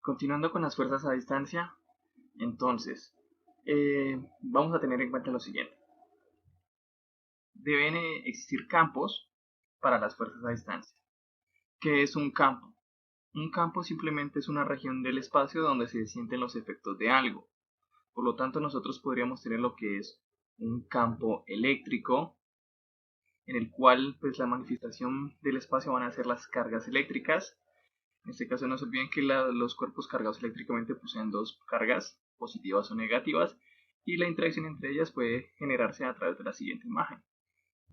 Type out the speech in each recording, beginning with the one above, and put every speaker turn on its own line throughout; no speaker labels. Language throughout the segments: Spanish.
Continuando con las fuerzas a distancia, entonces vamos a tener en cuenta lo siguiente. Deben existir campos para las fuerzas a distancia. ¿Qué es un campo? Un campo simplemente es una región del espacio donde se sienten los efectos de algo. Por lo tanto, nosotros podríamos tener lo que es un campo eléctrico, en el cual pues la manifestación del espacio van a ser las cargas eléctricas. En este caso no se olviden que los cuerpos cargados eléctricamente poseen dos cargas, positivas o negativas, y la interacción entre ellas puede generarse a través de la siguiente imagen.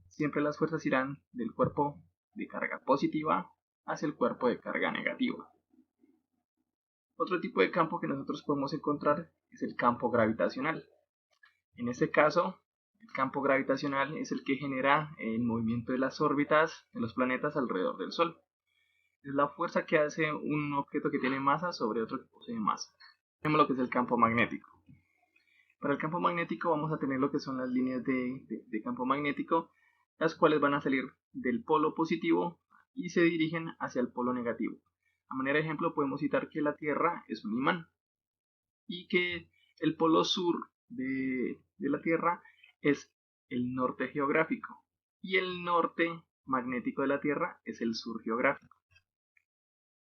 Siempre las fuerzas irán del cuerpo de carga positiva hacia el cuerpo de carga negativa. Otro tipo de campo que nosotros podemos encontrar es el campo gravitacional. En este caso, el campo gravitacional es el que genera el movimiento de las órbitas de los planetas alrededor del Sol. Es la fuerza que hace un objeto que tiene masa sobre otro que posee masa. Tenemos lo que es el campo magnético. Para el campo magnético vamos a tener lo que son las líneas de campo magnético, las cuales van a salir del polo positivo y se dirigen hacia el polo negativo. A manera de ejemplo podemos citar que la Tierra es un imán y que el polo sur de la Tierra es el norte geográfico y el norte magnético de la Tierra es el sur geográfico.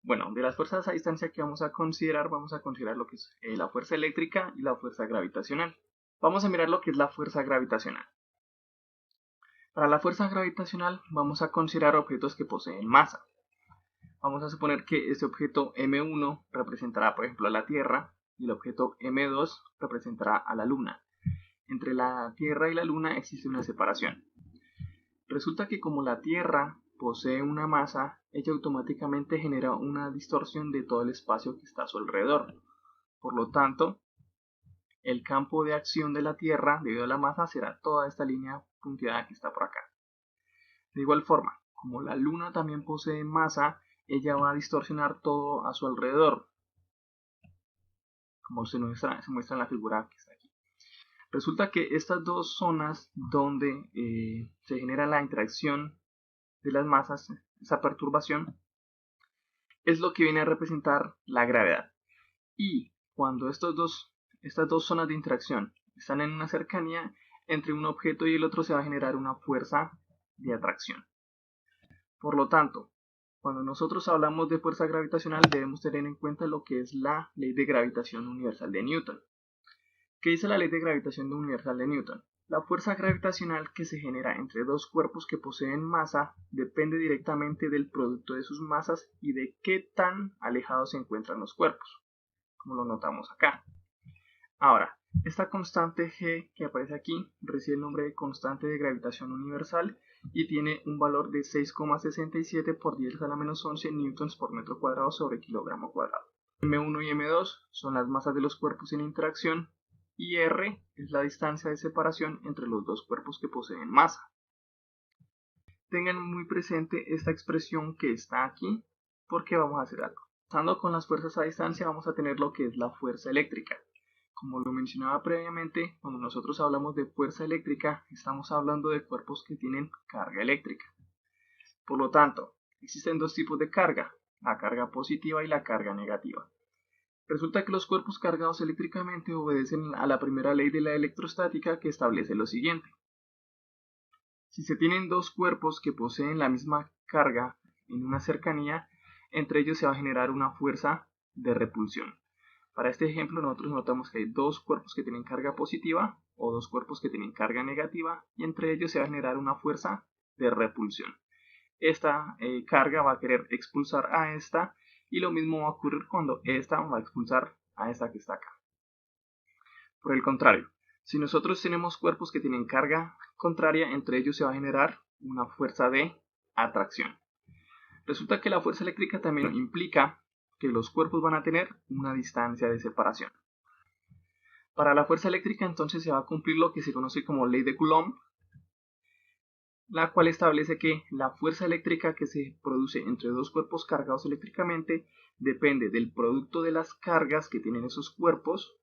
Bueno, de las fuerzas a distancia que vamos a considerar lo que es la fuerza eléctrica y la fuerza gravitacional. Vamos a mirar lo que es la fuerza gravitacional. Para la fuerza gravitacional vamos a considerar objetos que poseen masa. Vamos a suponer que este objeto M1 representará, por ejemplo, a la Tierra y el objeto M2 representará a la Luna. Entre la Tierra y la Luna existe una separación. Resulta que como la Tierra posee una masa, ella automáticamente genera una distorsión de todo el espacio que está a su alrededor. Por lo tanto, el campo de acción de la Tierra debido a la masa será toda esta línea punteada que está por acá. De igual forma, como la Luna también posee masa, ella va a distorsionar todo a su alrededor, como se muestra en la figura que está aquí. Resulta que estas dos zonas donde se genera la interacción de las masas, esa perturbación, es lo que viene a representar la gravedad. Y cuando estas dos zonas de interacción están en una cercanía, entre un objeto y el otro se va a generar una fuerza de atracción. Por lo tanto, cuando nosotros hablamos de fuerza gravitacional debemos tener en cuenta lo que es la ley de gravitación universal de Newton. ¿Qué dice la ley de gravitación universal de Newton? La fuerza gravitacional que se genera entre dos cuerpos que poseen masa depende directamente del producto de sus masas y de qué tan alejados se encuentran los cuerpos, como lo notamos acá. Ahora, esta constante G que aparece aquí recibe el nombre de constante de gravitación universal y tiene un valor de 6,67 por 10 a la menos 11 newtons por metro cuadrado sobre kilogramo cuadrado. M1 y M2 son las masas de los cuerpos en interacción y R es la distancia de separación entre los dos cuerpos que poseen masa. Tengan muy presente esta expresión que está aquí porque vamos a hacer algo. Pasando con las fuerzas a distancia vamos a tener lo que es la fuerza eléctrica. Como lo mencionaba previamente, cuando nosotros hablamos de fuerza eléctrica, estamos hablando de cuerpos que tienen carga eléctrica. Por lo tanto, existen dos tipos de carga, la carga positiva y la carga negativa. Resulta que los cuerpos cargados eléctricamente obedecen a la primera ley de la electrostática que establece lo siguiente. Si se tienen dos cuerpos que poseen la misma carga en una cercanía, entre ellos se va a generar una fuerza de repulsión. Para este ejemplo nosotros notamos que hay dos cuerpos que tienen carga positiva o dos cuerpos que tienen carga negativa y entre ellos se va a generar una fuerza de repulsión. Esta carga va a querer expulsar a esta y lo mismo va a ocurrir cuando esta va a expulsar a esta que está acá. Por el contrario, si nosotros tenemos cuerpos que tienen carga contraria, entre ellos se va a generar una fuerza de atracción. Resulta que la fuerza eléctrica también implica que los cuerpos van a tener una distancia de separación. Para la fuerza eléctrica entonces se va a cumplir lo que se conoce como ley de Coulomb, la cual establece que la fuerza eléctrica que se produce entre dos cuerpos cargados eléctricamente depende del producto de las cargas que tienen esos cuerpos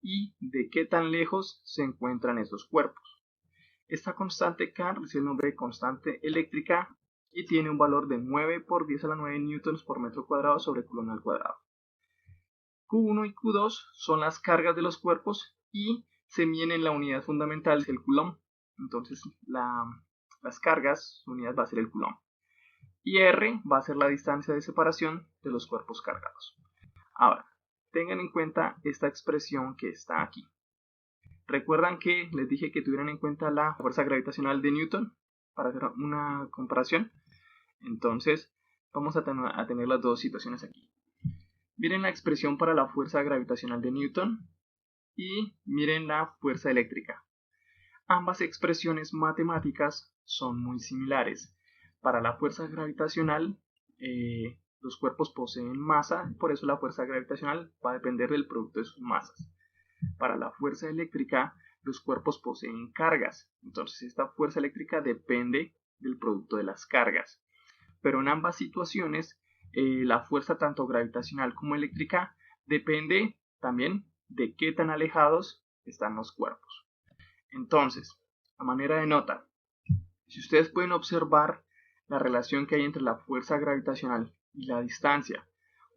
y de qué tan lejos se encuentran esos cuerpos. Esta constante K recibe el nombre de constante eléctrica y tiene un valor de 9 por 10 a la 9 newtons por metro cuadrado sobre coulomb al cuadrado. Q1 y Q2 son las cargas de los cuerpos y se miden en la unidad fundamental, el coulomb. Entonces las cargas, su unidad va a ser el coulomb. Y R va a ser la distancia de separación de los cuerpos cargados. Ahora, tengan en cuenta esta expresión que está aquí. ¿Recuerdan que les dije que tuvieran en cuenta la fuerza gravitacional de Newton para hacer una comparación? Entonces, vamos a tener las dos situaciones aquí. Miren la expresión para la fuerza gravitacional de Newton y miren la fuerza eléctrica. Ambas expresiones matemáticas son muy similares. Para la fuerza gravitacional, los cuerpos poseen masa, por eso la fuerza gravitacional va a depender del producto de sus masas. Para la fuerza eléctrica, los cuerpos poseen cargas, entonces esta fuerza eléctrica depende del producto de las cargas. Pero en ambas situaciones, la fuerza tanto gravitacional como eléctrica depende también de qué tan alejados están los cuerpos. Entonces, a manera de nota, si ustedes pueden observar la relación que hay entre la fuerza gravitacional y la distancia,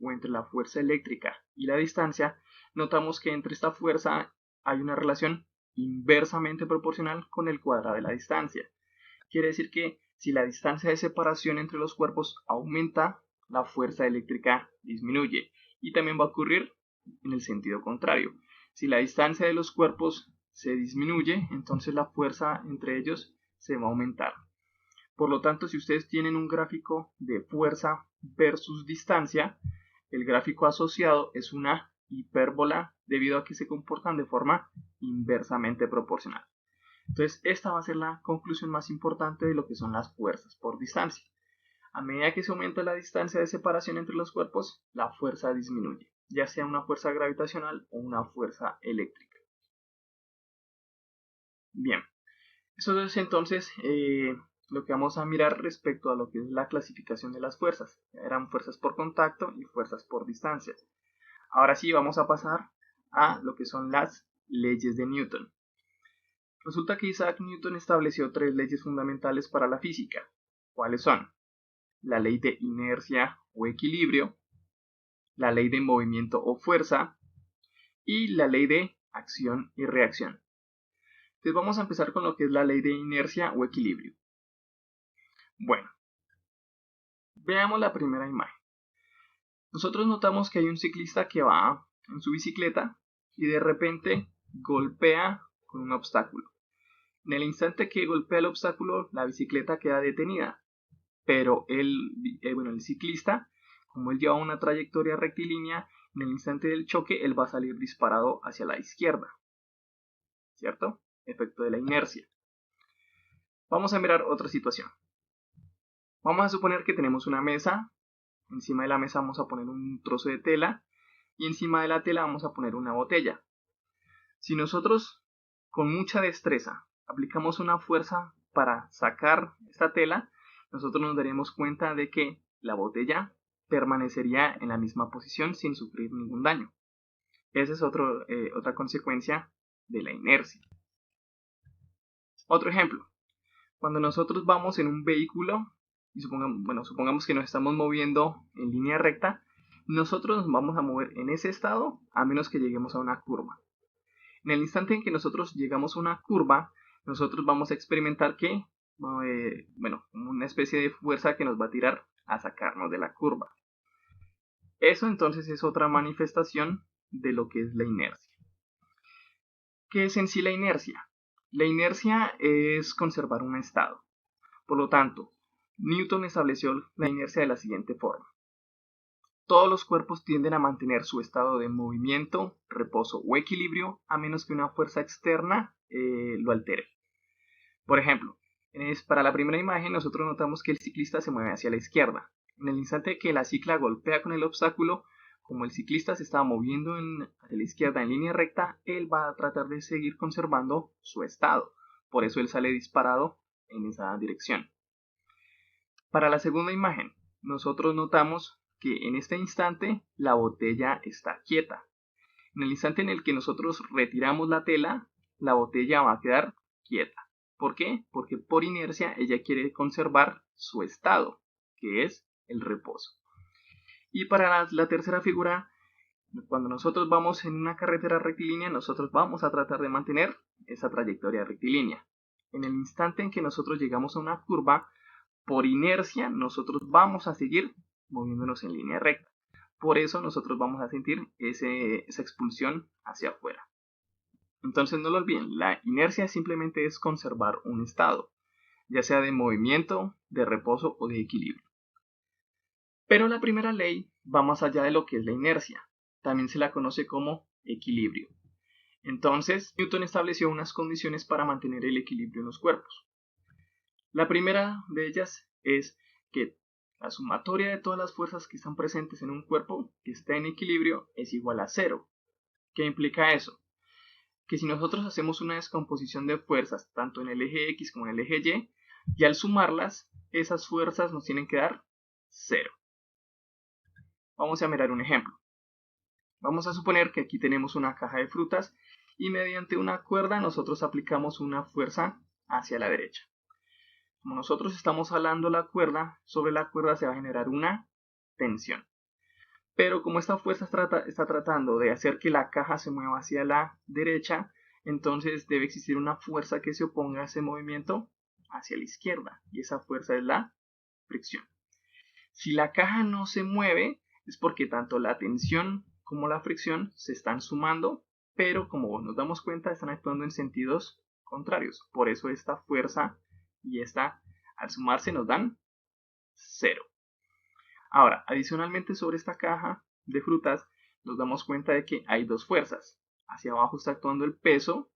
o entre la fuerza eléctrica y la distancia, notamos que entre esta fuerza hay una relación inversamente proporcional con el cuadrado de la distancia. Quiere decir que si la distancia de separación entre los cuerpos aumenta, la fuerza eléctrica disminuye. Y también va a ocurrir en el sentido contrario. Si la distancia de los cuerpos se disminuye, entonces la fuerza entre ellos se va a aumentar. Por lo tanto, si ustedes tienen un gráfico de fuerza versus distancia, el gráfico asociado es una hipérbola debido a que se comportan de forma inversamente proporcional. Entonces, esta va a ser la conclusión más importante de lo que son las fuerzas por distancia. A medida que se aumenta la distancia de separación entre los cuerpos, la fuerza disminuye, ya sea una fuerza gravitacional o una fuerza eléctrica. Bien, eso es entonces lo que vamos a mirar respecto a lo que es la clasificación de las fuerzas. Eran fuerzas por contacto y fuerzas por distancia. Ahora sí, vamos a pasar a lo que son las leyes de Newton. Resulta que Isaac Newton estableció tres leyes fundamentales para la física. ¿Cuáles son? La ley de inercia o equilibrio, la ley de movimiento o fuerza y la ley de acción y reacción. Entonces vamos a empezar con lo que es la ley de inercia o equilibrio. Bueno, veamos la primera imagen. Nosotros notamos que hay un ciclista que va en su bicicleta y de repente golpea con un obstáculo. En el instante que golpea el obstáculo, la bicicleta queda detenida, pero el ciclista, como él lleva una trayectoria rectilínea, en el instante del choque él va a salir disparado hacia la izquierda, ¿cierto? Efecto de la inercia. Vamos a mirar otra situación. Vamos a suponer que tenemos una mesa, encima de la mesa vamos a poner un trozo de tela y encima de la tela vamos a poner una botella. Si nosotros con mucha destreza aplicamos una fuerza para sacar esta tela, nosotros nos daríamos cuenta de que la botella permanecería en la misma posición sin sufrir ningún daño. Esa es otra consecuencia de la inercia. Otro ejemplo. Cuando nosotros vamos en un vehículo y supongamos que nos estamos moviendo en línea recta, nosotros nos vamos a mover en ese estado a menos que lleguemos a una curva. En el instante en que nosotros llegamos a una curva, nosotros vamos a experimentar que, una especie de fuerza que nos va a tirar a sacarnos de la curva. Eso entonces es otra manifestación de lo que es la inercia. ¿Qué es en sí la inercia? La inercia es conservar un estado. Por lo tanto, Newton estableció la inercia de la siguiente forma. Todos los cuerpos tienden a mantener su estado de movimiento, reposo o equilibrio a menos que una fuerza externa lo altere. Por ejemplo, para la primera imagen nosotros notamos que el ciclista se mueve hacia la izquierda. En el instante que la cicla golpea con el obstáculo, como el ciclista se estaba moviendo hacia la izquierda en línea recta, él va a tratar de seguir conservando su estado. Por eso él sale disparado en esa dirección. Para la segunda imagen, nosotros notamos que en este instante la botella está quieta. En el instante en el que nosotros retiramos la tela, la botella va a quedar quieta. ¿Por qué? Porque por inercia ella quiere conservar su estado, que es el reposo. Y para la tercera figura, Cuando nosotros vamos en una carretera rectilínea, nosotros vamos a tratar de mantener esa trayectoria rectilínea. En el instante en que nosotros llegamos a una curva, por inercia, nosotros vamos a seguir moviéndonos en línea recta. Por eso nosotros vamos a sentir esa expulsión hacia afuera. Entonces no lo olviden, la inercia simplemente es conservar un estado, ya sea de movimiento, de reposo o de equilibrio. Pero la primera ley va más allá de lo que es la inercia. También se la conoce como equilibrio. Entonces, Newton estableció unas condiciones para mantener el equilibrio en los cuerpos. La primera de ellas es que la sumatoria de todas las fuerzas que están presentes en un cuerpo que está en equilibrio es igual a 0. ¿Qué implica eso? Que si nosotros hacemos una descomposición de fuerzas tanto en el eje X como en el eje Y, y al sumarlas, esas fuerzas nos tienen que dar 0. Vamos a mirar un ejemplo. Vamos a suponer que aquí tenemos una caja de frutas y mediante una cuerda nosotros aplicamos una fuerza hacia la derecha. Como nosotros estamos jalando la cuerda, sobre la cuerda se va a generar una tensión. Pero como esta fuerza está tratando de hacer que la caja se mueva hacia la derecha, entonces debe existir una fuerza que se oponga a ese movimiento hacia la izquierda. Y esa fuerza es la fricción. Si la caja no se mueve, es porque tanto la tensión como la fricción se están sumando, pero como nos damos cuenta, están actuando en sentidos contrarios. Por eso esta fuerza y esta, al sumarse, nos dan 0. Ahora, adicionalmente sobre esta caja de frutas, nos damos cuenta de que hay dos fuerzas. Hacia abajo está actuando el peso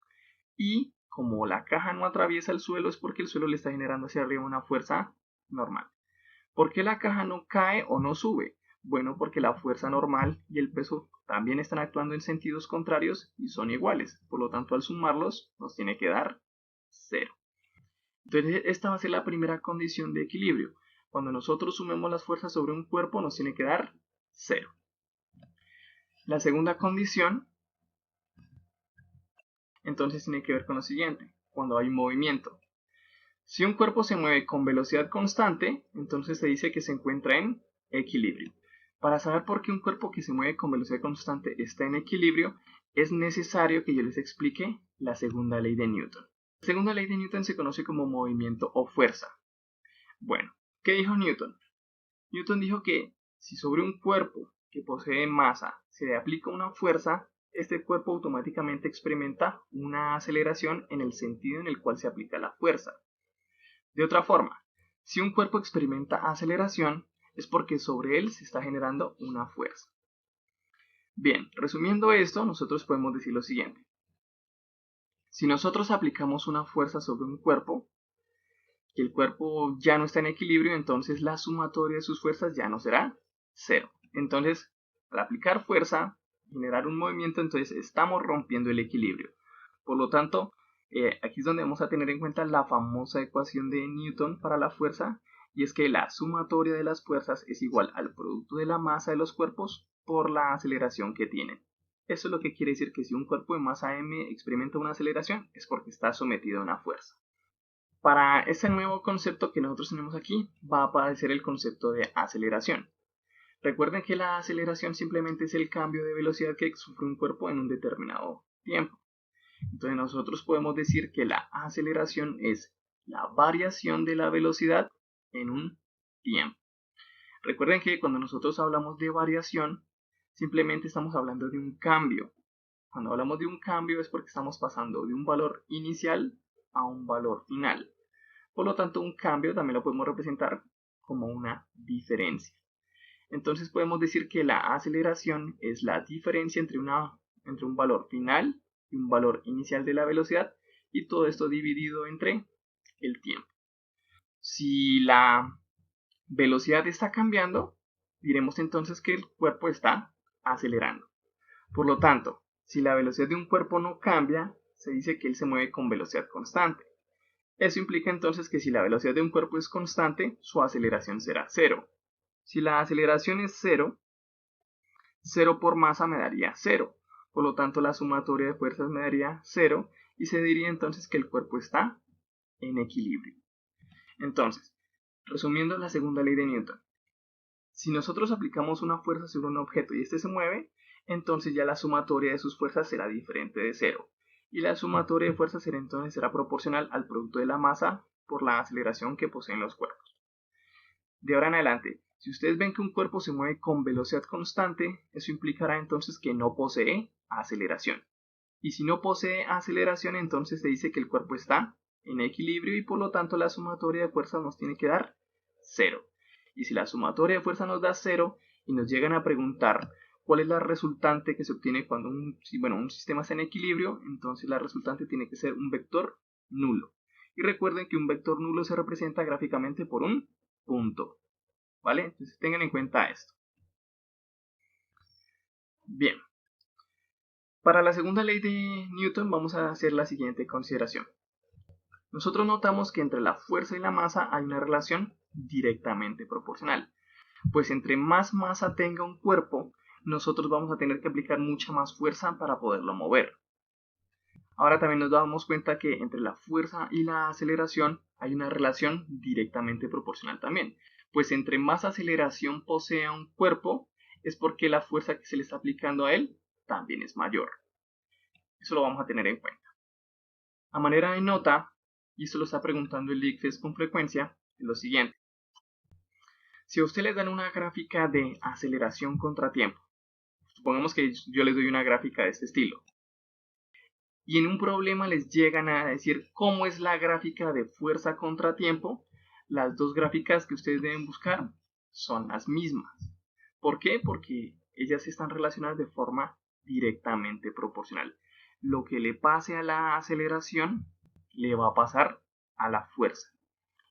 y como la caja no atraviesa el suelo es porque el suelo le está generando hacia arriba una fuerza normal. ¿Por qué la caja no cae o no sube? Bueno, porque la fuerza normal y el peso también están actuando en sentidos contrarios y son iguales. Por lo tanto, al sumarlos nos tiene que dar 0. Entonces, esta va a ser la primera condición de equilibrio. Cuando nosotros sumemos las fuerzas sobre un cuerpo nos tiene que dar 0. La segunda condición, entonces, tiene que ver con lo siguiente. Cuando hay movimiento. Si un cuerpo se mueve con velocidad constante, entonces se dice que se encuentra en equilibrio. Para saber por qué un cuerpo que se mueve con velocidad constante está en equilibrio, es necesario que yo les explique la segunda ley de Newton. La segunda ley de Newton se conoce como movimiento o fuerza. Bueno, ¿qué dijo Newton? Newton dijo que si sobre un cuerpo que posee masa se le aplica una fuerza, este cuerpo automáticamente experimenta una aceleración en el sentido en el cual se aplica la fuerza. De otra forma, si un cuerpo experimenta aceleración, es porque sobre él se está generando una fuerza. Bien, resumiendo esto, nosotros podemos decir lo siguiente. Si nosotros aplicamos una fuerza sobre un cuerpo, que el cuerpo ya no está en equilibrio, entonces la sumatoria de sus fuerzas ya no será 0. Entonces, al aplicar fuerza, generar un movimiento, entonces estamos rompiendo el equilibrio. Por lo tanto, aquí es donde vamos a tener en cuenta la famosa ecuación de Newton para la fuerza, y es que la sumatoria de las fuerzas es igual al producto de la masa de los cuerpos por la aceleración que tienen. Eso es lo que quiere decir que si un cuerpo de masa m experimenta una aceleración es porque está sometido a una fuerza. Para este nuevo concepto que nosotros tenemos aquí va a aparecer el concepto de aceleración. Recuerden que la aceleración simplemente es el cambio de velocidad que sufre un cuerpo en un determinado tiempo. Entonces nosotros podemos decir que la aceleración es la variación de la velocidad en un tiempo. Recuerden que cuando nosotros hablamos de variación, simplemente estamos hablando de un cambio. Cuando hablamos de un cambio es porque estamos pasando de un valor inicial a un valor final. Por lo tanto, un cambio también lo podemos representar como una diferencia. Entonces podemos decir que la aceleración es la diferencia entre un valor final y un valor inicial de la velocidad, y todo esto dividido entre el tiempo. Si la velocidad está cambiando, diremos entonces que el cuerpo está acelerando. Por lo tanto, si la velocidad de un cuerpo no cambia, se dice que él se mueve con velocidad constante. Eso implica entonces que si la velocidad de un cuerpo es constante, su aceleración será 0. Si la aceleración es 0, 0 por masa me daría 0. Por lo tanto, la sumatoria de fuerzas me daría 0 y se diría entonces que el cuerpo está en equilibrio. Entonces, resumiendo la segunda ley de Newton, si nosotros aplicamos una fuerza sobre un objeto y este se mueve, entonces ya la sumatoria de sus fuerzas será diferente de 0. Y la sumatoria de fuerzas entonces será proporcional al producto de la masa por la aceleración que poseen los cuerpos. De ahora en adelante, si ustedes ven que un cuerpo se mueve con velocidad constante, eso implicará entonces que no posee aceleración. Y si no posee aceleración, entonces se dice que el cuerpo está en equilibrio y por lo tanto la sumatoria de fuerzas nos tiene que dar 0. Y si la sumatoria de fuerzas nos da 0 y nos llegan a preguntar cuál es la resultante que se obtiene cuando un sistema está en equilibrio, entonces la resultante tiene que ser un vector nulo. Y recuerden que un vector nulo se representa gráficamente por un punto. ¿Vale? Entonces tengan en cuenta esto. Bien. Para la segunda ley de Newton vamos a hacer la siguiente consideración. Nosotros notamos que entre la fuerza y la masa hay una relación directamente proporcional. Pues entre más masa tenga un cuerpo, nosotros vamos a tener que aplicar mucha más fuerza para poderlo mover. Ahora también nos damos cuenta que entre la fuerza y la aceleración hay una relación directamente proporcional también. Pues entre más aceleración posea un cuerpo, es porque la fuerza que se le está aplicando a él también es mayor. Eso lo vamos a tener en cuenta. A manera de nota, y esto lo está preguntando el ICFES con frecuencia, es lo siguiente. Si a usted le dan una gráfica de aceleración contra tiempo, supongamos que yo les doy una gráfica de este estilo, y en un problema les llegan a decir cómo es la gráfica de fuerza contra tiempo, las dos gráficas que ustedes deben buscar son las mismas. ¿Por qué? Porque ellas están relacionadas de forma directamente proporcional. Lo que le pase a la aceleración le va a pasar a la fuerza.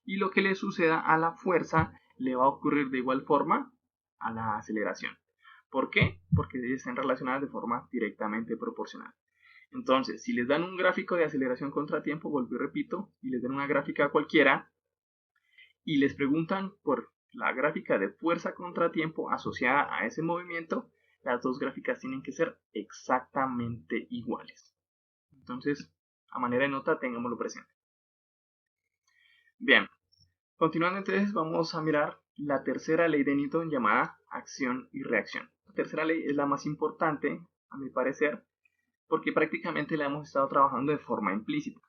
Y lo que le suceda a la fuerza le va a ocurrir de igual forma a la aceleración. ¿Por qué? Porque ellas están relacionadas de forma directamente proporcional. Entonces, si les dan un gráfico de aceleración contra tiempo, vuelvo y repito, y les dan una gráfica cualquiera, y les preguntan por la gráfica de fuerza contra tiempo asociada a ese movimiento, las dos gráficas tienen que ser exactamente iguales. Entonces, a manera de nota, tengámoslo presente. Bien, continuando entonces, vamos a mirar la tercera ley de Newton llamada acción y reacción. La tercera ley es la más importante, a mi parecer, porque prácticamente la hemos estado trabajando de forma implícita.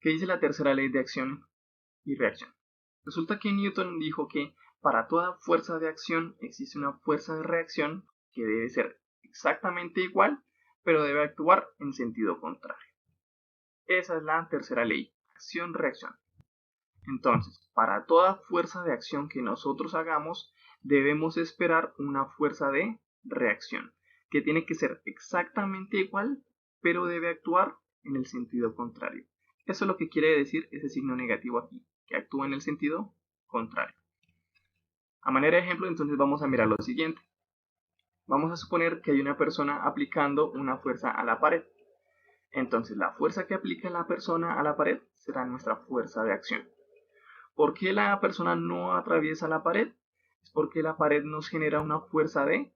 ¿Qué dice la tercera ley de acción y reacción? Resulta que Newton dijo que para toda fuerza de acción existe una fuerza de reacción que debe ser exactamente igual, pero debe actuar en sentido contrario. Esa es la tercera ley, acción-reacción. Entonces, para toda fuerza de acción que nosotros hagamos, debemos esperar una fuerza de reacción, que tiene que ser exactamente igual, pero debe actuar en el sentido contrario. Eso es lo que quiere decir ese signo negativo aquí, que actúa en el sentido contrario. A manera de ejemplo, entonces vamos a mirar lo siguiente. Vamos a suponer que hay una persona aplicando una fuerza a la pared. Entonces, la fuerza que aplica la persona a la pared será nuestra fuerza de acción. ¿Por qué la persona no atraviesa la pared? Es porque la pared nos genera una fuerza de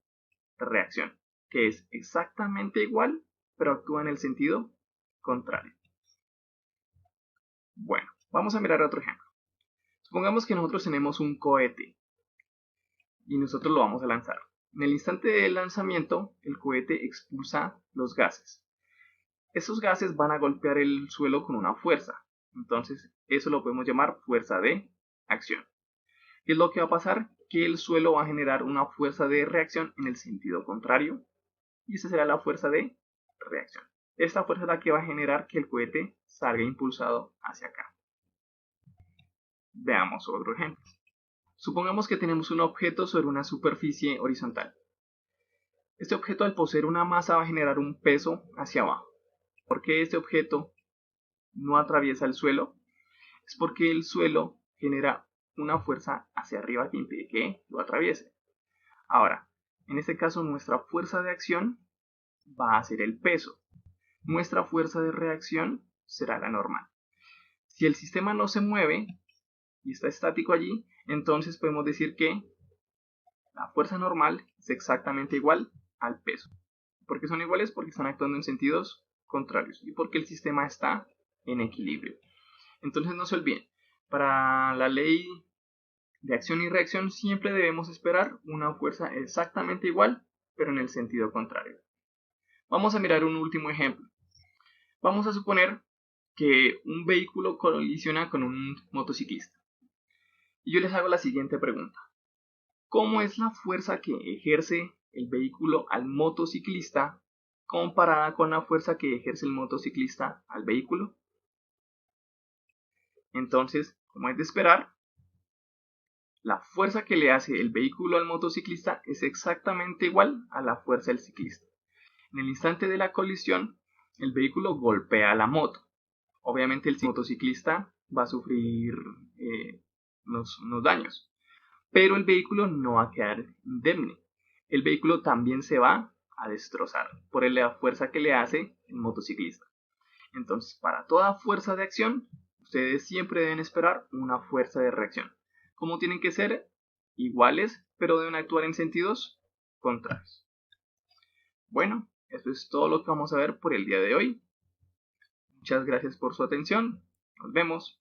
reacción, que es exactamente igual, pero actúa en el sentido contrario. Bueno, vamos a mirar otro ejemplo. Supongamos que nosotros tenemos un cohete y nosotros lo vamos a lanzar. En el instante del lanzamiento, el cohete expulsa los gases. Esos gases van a golpear el suelo con una fuerza. Entonces, eso lo podemos llamar fuerza de acción. ¿Qué es lo que va a pasar? Que el suelo va a generar una fuerza de reacción en el sentido contrario. Y esa será la fuerza de reacción. Esta fuerza es la que va a generar que el cohete salga impulsado hacia acá. Veamos otro ejemplo. Supongamos que tenemos un objeto sobre una superficie horizontal. Este objeto, al poseer una masa, va a generar un peso hacia abajo. ¿Por qué este objeto no atraviesa el suelo? Es porque el suelo genera una fuerza hacia arriba que impide que lo atraviese. Ahora, en este caso nuestra fuerza de acción va a ser el peso. Nuestra fuerza de reacción será la normal. Si el sistema no se mueve y está estático allí, entonces podemos decir que la fuerza normal es exactamente igual al peso. ¿Por qué son iguales? Porque están actuando en sentidos contrarios y porque el sistema está en equilibrio. Entonces no se olviden, para la ley de acción y reacción siempre debemos esperar una fuerza exactamente igual, pero en el sentido contrario. Vamos a mirar un último ejemplo. Vamos a suponer que un vehículo colisiona con un motociclista. Y yo les hago la siguiente pregunta. ¿Cómo es la fuerza que ejerce el vehículo al motociclista comparada con la fuerza que ejerce el motociclista al vehículo? Entonces, como es de esperar, la fuerza que le hace el vehículo al motociclista es exactamente igual a la fuerza del ciclista. En el instante de la colisión, el vehículo golpea a la moto. Obviamente el motociclista va a sufrir unos daños, pero el vehículo no va a quedar indemne. El vehículo también se va a destrozar por la fuerza que le hace el motociclista. Entonces, para toda fuerza de acción, ustedes siempre deben esperar una fuerza de reacción. ¿Cómo tienen que ser? Iguales, pero deben actuar en sentidos contrarios. Bueno, eso es todo lo que vamos a ver por el día de hoy. Muchas gracias por su atención. Nos vemos.